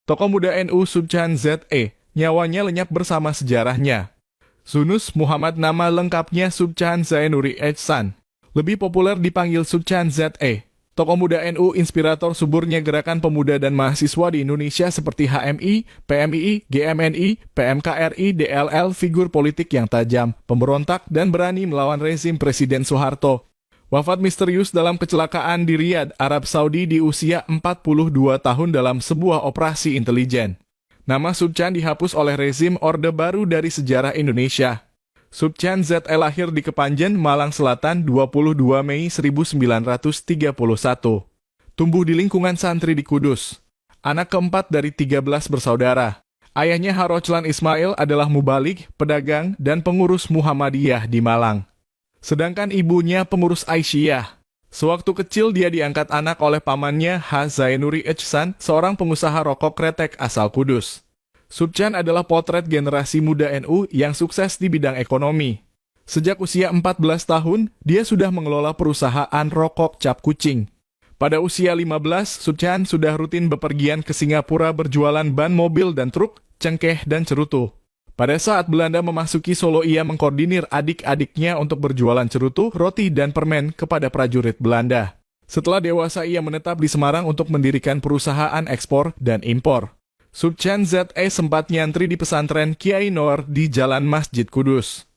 Tokoh muda NU Subchan ZE, nyawanya lenyap bersama sejarahnya. Sunus Muhammad, nama lengkapnya Subchan Zainuri Ehsan. Lebih populer dipanggil Subchan ZE. Tokoh muda NU, inspirator suburnya gerakan pemuda dan mahasiswa di Indonesia seperti HMI, PMII, GMNI, PMKRI, DLL, figur politik yang tajam, pemberontak, dan berani melawan rezim Presiden Soeharto. Wafat misterius dalam kecelakaan di Riyadh, Arab Saudi di usia 42 tahun dalam sebuah operasi intelijen. Nama Subchan dihapus oleh rezim Orde Baru dari sejarah Indonesia. Subchan ZE lahir di Kepanjen, Malang Selatan 22 Mei 1931. Tumbuh di lingkungan santri di Kudus. Anak keempat dari 13 bersaudara. Ayahnya Harojlan Ismail adalah mubalik, pedagang, dan pengurus Muhammadiyah di Malang. Sedangkan ibunya pengurus Aisyah. Sewaktu kecil dia diangkat anak oleh pamannya H. Zainuri Ehsan, seorang pengusaha rokok kretek asal Kudus. Subchan adalah potret generasi muda NU yang sukses di bidang ekonomi. Sejak usia 14 tahun, dia sudah mengelola perusahaan rokok cap kucing. Pada usia 15, Subchan sudah rutin bepergian ke Singapura berjualan ban mobil dan truk, cengkeh dan cerutu. Pada saat Belanda memasuki Solo, ia mengkoordinir adik-adiknya untuk berjualan cerutu, roti, dan permen kepada prajurit Belanda. Setelah dewasa, ia menetap di Semarang untuk mendirikan perusahaan ekspor dan impor. Subchan ZE sempat nyantri di pesantren Kiai Noor di Jalan Masjid Kudus.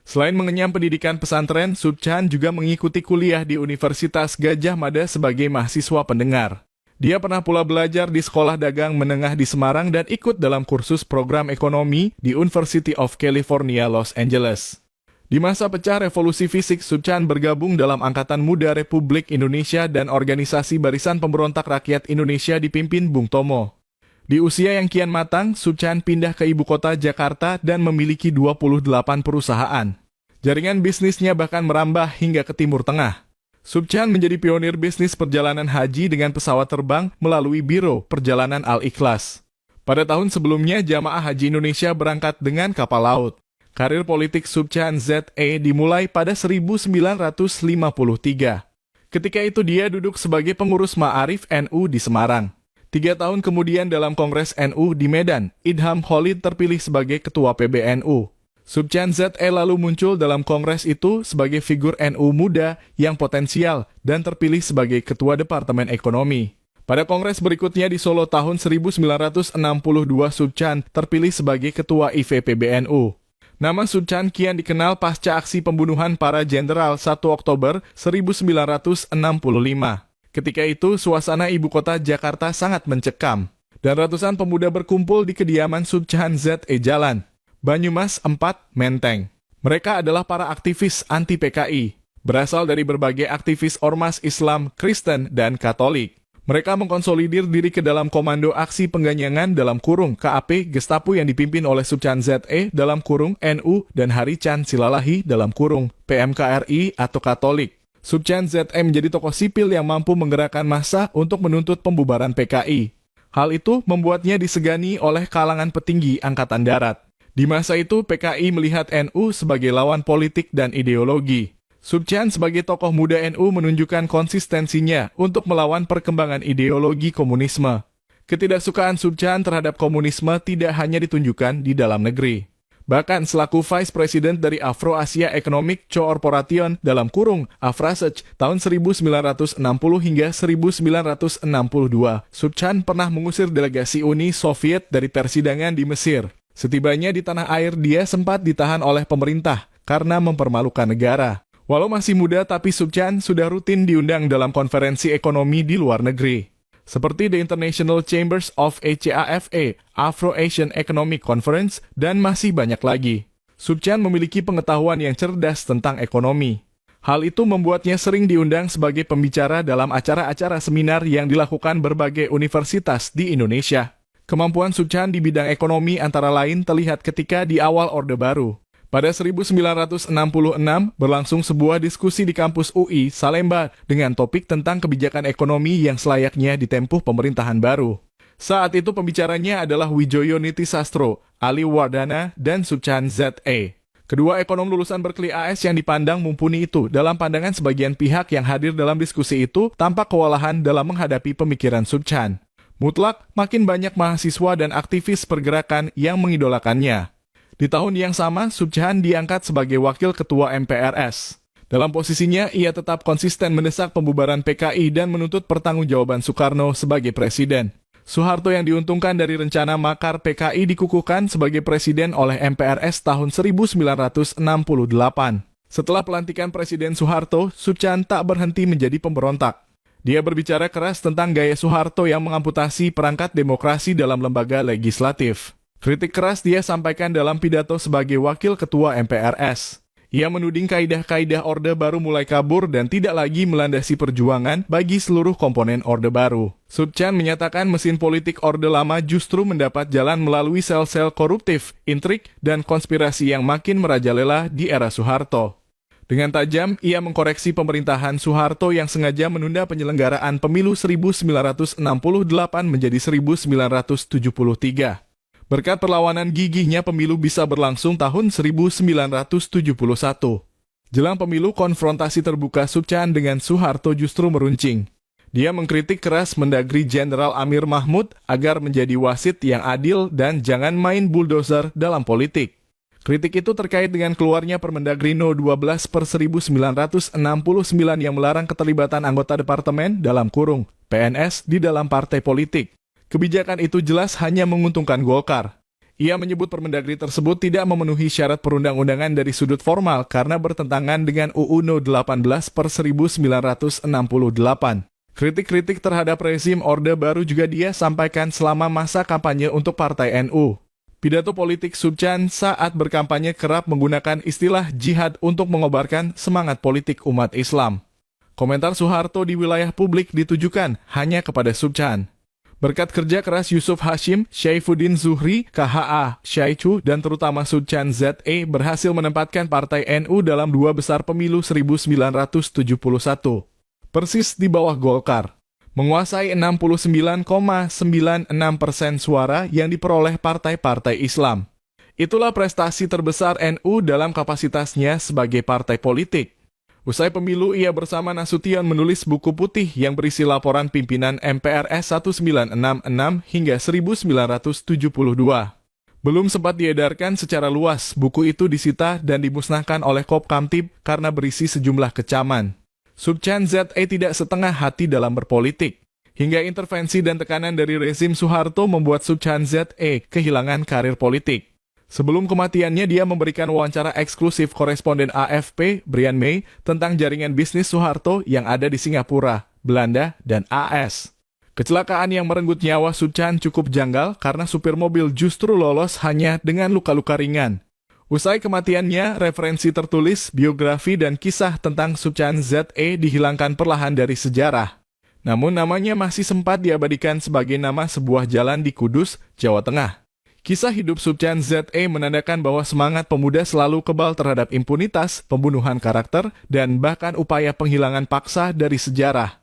Selain mengenyam pendidikan pesantren, Subchan juga mengikuti kuliah di Universitas Gadjah Mada sebagai mahasiswa pendengar. Dia pernah pula belajar di Sekolah Dagang Menengah di Semarang dan ikut dalam kursus program ekonomi di University of California, Los Angeles. Di masa pecah revolusi fisik, Subchan bergabung dalam Angkatan Muda Republik Indonesia dan organisasi Barisan Pemberontak Rakyat Indonesia dipimpin Bung Tomo. Di usia yang kian matang, Subchan pindah ke ibu kota Jakarta dan memiliki 28 perusahaan. Jaringan bisnisnya bahkan merambah hingga ke Timur Tengah. Subchan menjadi pionir bisnis perjalanan haji dengan pesawat terbang melalui Biro Perjalanan Al-Ikhlas. Pada tahun sebelumnya, jamaah haji Indonesia berangkat dengan kapal laut. Karir politik Subchan ZE dimulai pada 1953. Ketika itu dia duduk sebagai pengurus Ma'arif NU di Semarang. 3 tahun kemudian dalam Kongres NU di Medan, Idham Khalid terpilih sebagai Ketua PBNU. Subchan ZE lalu muncul dalam Kongres itu sebagai figur NU muda yang potensial dan terpilih sebagai Ketua Departemen Ekonomi. Pada Kongres berikutnya di Solo tahun 1962, Subchan terpilih sebagai Ketua IVPBNU. Nama Subchan kian dikenal pasca aksi pembunuhan para jenderal 1 Oktober 1965. Ketika itu, suasana ibu kota Jakarta sangat mencekam, dan ratusan pemuda berkumpul di kediaman Subchan ZE Jalan Banyumas 4, Menteng. Mereka adalah para aktivis anti-PKI, berasal dari berbagai aktivis ormas Islam, Kristen, dan Katolik. Mereka mengkonsolidir diri ke dalam Komando Aksi Pengganyangan dalam kurung KAP Gestapo yang dipimpin oleh Subchan ZE dalam kurung NU dan Harican Silalahi dalam kurung PMKRI atau Katolik. Subchan ZE menjadi tokoh sipil yang mampu menggerakkan massa untuk menuntut pembubaran PKI. Hal itu membuatnya disegani oleh kalangan petinggi Angkatan Darat. Di masa itu, PKI melihat NU sebagai lawan politik dan ideologi. Subchan sebagai tokoh muda NU menunjukkan konsistensinya untuk melawan perkembangan ideologi komunisme. Ketidaksukaan Subchan terhadap komunisme tidak hanya ditunjukkan di dalam negeri. Bahkan selaku Vice President dari Afro-Asia Economic Cooperation dalam kurung Afrasej tahun 1960 hingga 1962, Subchan pernah mengusir delegasi Uni Soviet dari persidangan di Mesir. Setibanya di tanah air, dia sempat ditahan oleh pemerintah karena mempermalukan negara. Walau masih muda, tapi Subchan sudah rutin diundang dalam konferensi ekonomi di luar negeri. Seperti The International Chambers of ACAFE, Afro-Asian Economic Conference, dan masih banyak lagi. Subchan memiliki pengetahuan yang cerdas tentang ekonomi. Hal itu membuatnya sering diundang sebagai pembicara dalam acara-acara seminar yang dilakukan berbagai universitas di Indonesia. Kemampuan Subchan di bidang ekonomi antara lain terlihat ketika di awal Orde Baru. Pada 1966, berlangsung sebuah diskusi di kampus UI Salemba dengan topik tentang kebijakan ekonomi yang selayaknya ditempuh pemerintahan baru. Saat itu pembicaranya adalah Wijoyo Nitisastro, Ali Wardana, dan Subchan ZE. Kedua ekonom lulusan Berkeley AS yang dipandang mumpuni itu, dalam pandangan sebagian pihak yang hadir dalam diskusi itu, tampak kewalahan dalam menghadapi pemikiran Subchan. Mutlak, makin banyak mahasiswa dan aktivis pergerakan yang mengidolakannya. Di tahun yang sama, Subchan diangkat sebagai wakil ketua MPRS. Dalam posisinya, ia tetap konsisten mendesak pembubaran PKI dan menuntut pertanggungjawaban Soekarno sebagai presiden. Soeharto yang diuntungkan dari rencana makar PKI dikukuhkan sebagai presiden oleh MPRS tahun 1968. Setelah pelantikan Presiden Soeharto, Subchan tak berhenti menjadi pemberontak. Dia berbicara keras tentang gaya Soeharto yang mengamputasi perangkat demokrasi dalam lembaga legislatif. Kritik keras dia sampaikan dalam pidato sebagai wakil ketua MPRS. Ia menuding kaidah-kaidah Orde Baru mulai kabur dan tidak lagi melandasi perjuangan bagi seluruh komponen Orde Baru. Subchan menyatakan mesin politik Orde Lama justru mendapat jalan melalui sel-sel koruptif, intrik, dan konspirasi yang makin merajalela di era Soeharto. Dengan tajam, ia mengkoreksi pemerintahan Soeharto yang sengaja menunda penyelenggaraan pemilu 1968 menjadi 1973. Berkat perlawanan gigihnya pemilu bisa berlangsung tahun 1971. Jelang pemilu, konfrontasi terbuka Subchan dengan Soeharto justru meruncing. Dia mengkritik keras Mendagri Jenderal Amir Mahmud agar menjadi wasit yang adil dan jangan main bulldozer dalam politik. Kritik itu terkait dengan keluarnya Permendagri No. 12 per 1969 yang melarang keterlibatan anggota departemen dalam kurung PNS di dalam partai politik. Kebijakan itu jelas hanya menguntungkan Golkar. Ia menyebut Permendagri tersebut tidak memenuhi syarat perundang-undangan dari sudut formal karena bertentangan dengan UU No. 18 per 1968. Kritik-kritik terhadap rezim Orde Baru juga dia sampaikan selama masa kampanye untuk Partai NU. Pidato politik Subchan saat berkampanye kerap menggunakan istilah jihad untuk mengobarkan semangat politik umat Islam. Komentar Soeharto di wilayah publik ditujukan hanya kepada Subchan. Berkat kerja keras Yusuf Hashim, Syaifuddin Zuhri, KHA, Syaicu, dan terutama Subchan ZE berhasil menempatkan Partai NU dalam dua besar pemilu 1971. Persis di bawah Golkar. Menguasai 69,96% suara yang diperoleh partai-partai Islam. Itulah prestasi terbesar NU dalam kapasitasnya sebagai partai politik. Usai pemilu, ia bersama Nasution menulis buku putih yang berisi laporan pimpinan MPRS 1966 hingga 1972. Belum sempat diedarkan secara luas, buku itu disita dan dimusnahkan oleh Kopkamtib karena berisi sejumlah kecaman. Subchan ZE tidak setengah hati dalam berpolitik. Hingga intervensi dan tekanan dari rezim Soeharto membuat Subchan ZE kehilangan karir politik. Sebelum kematiannya, dia memberikan wawancara eksklusif koresponden AFP, Brian May, tentang jaringan bisnis Soeharto yang ada di Singapura, Belanda, dan AS. Kecelakaan yang merenggut nyawa Subchan cukup janggal karena supir mobil justru lolos hanya dengan luka-luka ringan. Usai kematiannya, referensi tertulis, biografi, dan kisah tentang Subchan ZE dihilangkan perlahan dari sejarah. Namun namanya masih sempat diabadikan sebagai nama sebuah jalan di Kudus, Jawa Tengah. Kisah hidup Subchan ZE menandakan bahwa semangat pemuda selalu kebal terhadap impunitas, pembunuhan karakter, dan bahkan upaya penghilangan paksa dari sejarah.